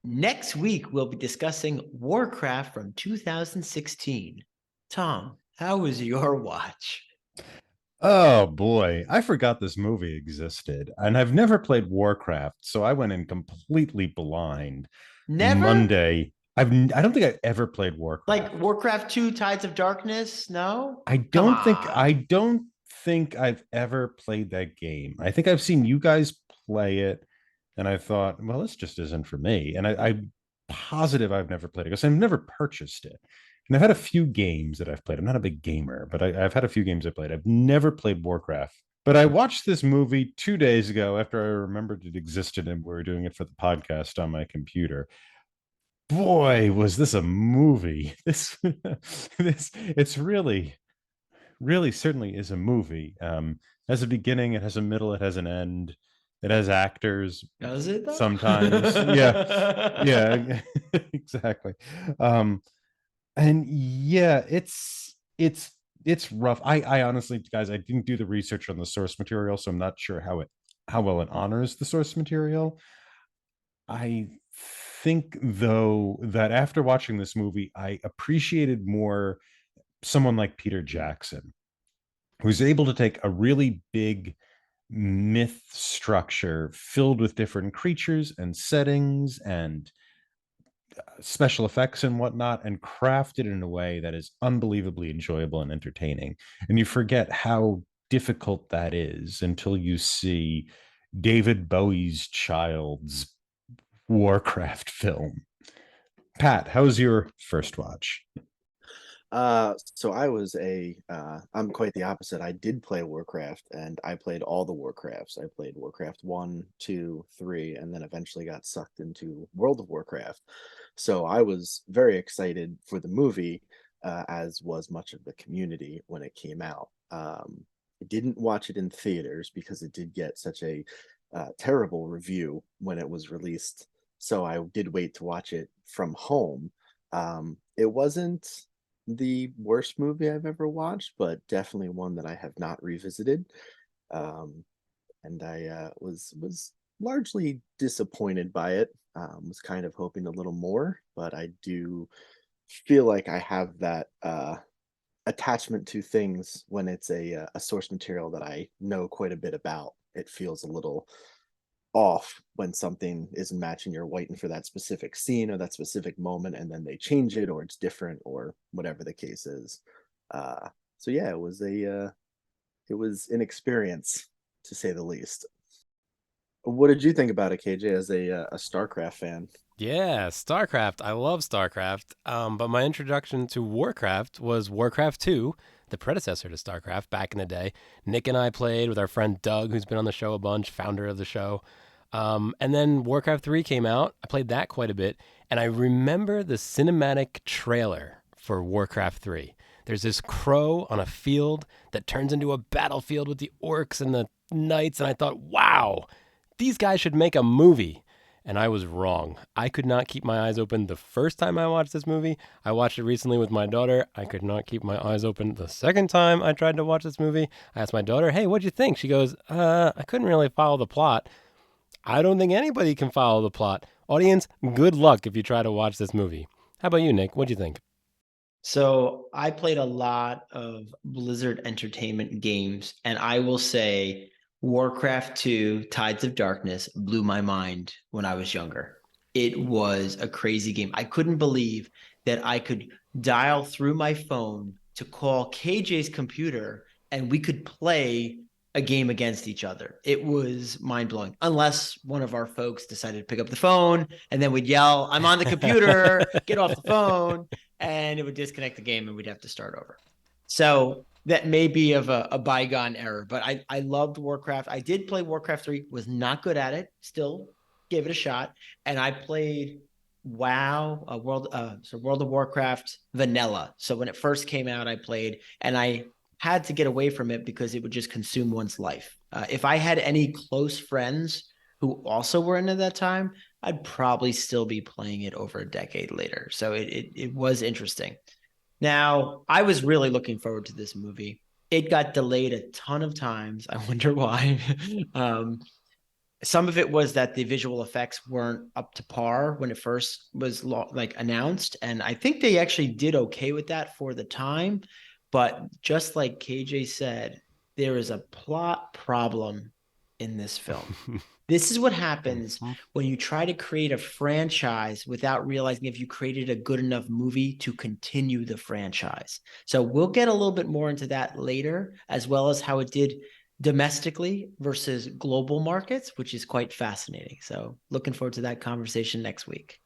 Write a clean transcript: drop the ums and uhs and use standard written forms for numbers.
Next week, we'll be discussing Warcraft from 2016. Tom, how was your watch? Oh boy, I forgot this movie existed, and I've never played Warcraft, so I went in completely blind. Never? Monday, I don't think I ever played Like Warcraft. Warcraft 2 Tides of Darkness? No? I Come don't think I on. don't think I've ever played that game. I think I've seen you guys play it, and I thought, well, this just isn't for me. And I'm positive I've never played it because I've never purchased it. And I've had a few games that I've played. I'm not a big gamer, but I've had a few games I played. I've never played Warcraft. But I watched this movie 2 days ago after I remembered it existed and we were doing it for the podcast on my computer. Boy, was this a movie. This it's really certainly is a movie. Has a beginning, it has a middle, it has an end, it has actors Does it though? sometimes. Yeah, yeah, exactly. Um, and yeah, it's rough. I honestly, guys, I didn't do the research on the source material, so I'm not sure how well it honors the source material. I think though that after watching this movie, I appreciated more someone like Peter Jackson, who's able to take a really big myth structure filled with different creatures and settings and special effects and whatnot and craft it in a way that is unbelievably enjoyable and entertaining. And you forget how difficult that is until you see David Bowie's Child's Warcraft film. Pat, how's your first watch? So I'm quite the opposite. I did play Warcraft and I played all the Warcrafts. I played Warcraft 1, 2, 3, and then eventually got sucked into World of Warcraft. So I was very excited for the movie, as was much of the community when it came out. I didn't watch it in theaters because it did get such a terrible review when it was released. So I did wait to watch it from home. It wasn't the worst movie I've ever watched, but definitely one that I have not revisited. Um, and I was largely disappointed by it. Was kind of hoping a little more, but I do feel like I have that attachment to things when it's a source material that I know quite a bit about. It feels a little off when something isn't matching. You're waiting for that specific scene or that specific moment and then they change it or it's different or whatever the case is. So yeah, it was an experience to say the least. What did you think about it, KJ, as a StarCraft fan? Yeah, StarCraft. I love StarCraft. But my introduction to Warcraft was Warcraft 2, the predecessor to StarCraft back in the day. Nick and I played with our friend Doug, who's been on the show a bunch, founder of the show. And then Warcraft 3 came out. I played that quite a bit. And I remember the cinematic trailer for Warcraft 3. There's this crow on a field that turns into a battlefield with the orcs and the knights. And I thought, wow, these guys should make a movie. And I was wrong. I could not keep my eyes open the first time I watched this movie. I watched it recently with my daughter. I could not keep my eyes open the second time I tried to watch this movie. I asked my daughter, hey, what'd you think? She goes, I couldn't really follow the plot. I don't think anybody can follow the plot. Audience, good luck if you try to watch this movie. How about you, Nick? What'd you think? So I played a lot of Blizzard Entertainment games, and I will say Warcraft 2 Tides of Darkness blew my mind when I was younger. It was a crazy game. I couldn't believe that I could dial through my phone to call KJ's computer and we could play a game against each other. It was mind blowing, unless one of our folks decided to pick up the phone and then we'd yell, I'm on the computer, get off the phone, and it would disconnect the game and we'd have to start over. So that may be of a bygone error, but I loved Warcraft. I did play Warcraft 3, was not good at it, still gave it a shot. And I played WoW, World of Warcraft Vanilla. So when it first came out, I played and I had to get away from it because it would just consume one's life. If I had any close friends who also were into that time, I'd probably still be playing it over a decade later. So it was interesting. Now, I was really looking forward to this movie. It got delayed a ton of times. I wonder why. um, some of it was that the visual effects weren't up to par when it first was announced, and I think they actually did okay with that for the time. But just like KJ said, there is a plot problem in this film. This is what happens when you try to create a franchise without realizing if you created a good enough movie to continue the franchise. So we'll get a little bit more into that later, as well as how it did domestically versus global markets, which is quite fascinating. So looking forward to that conversation next week.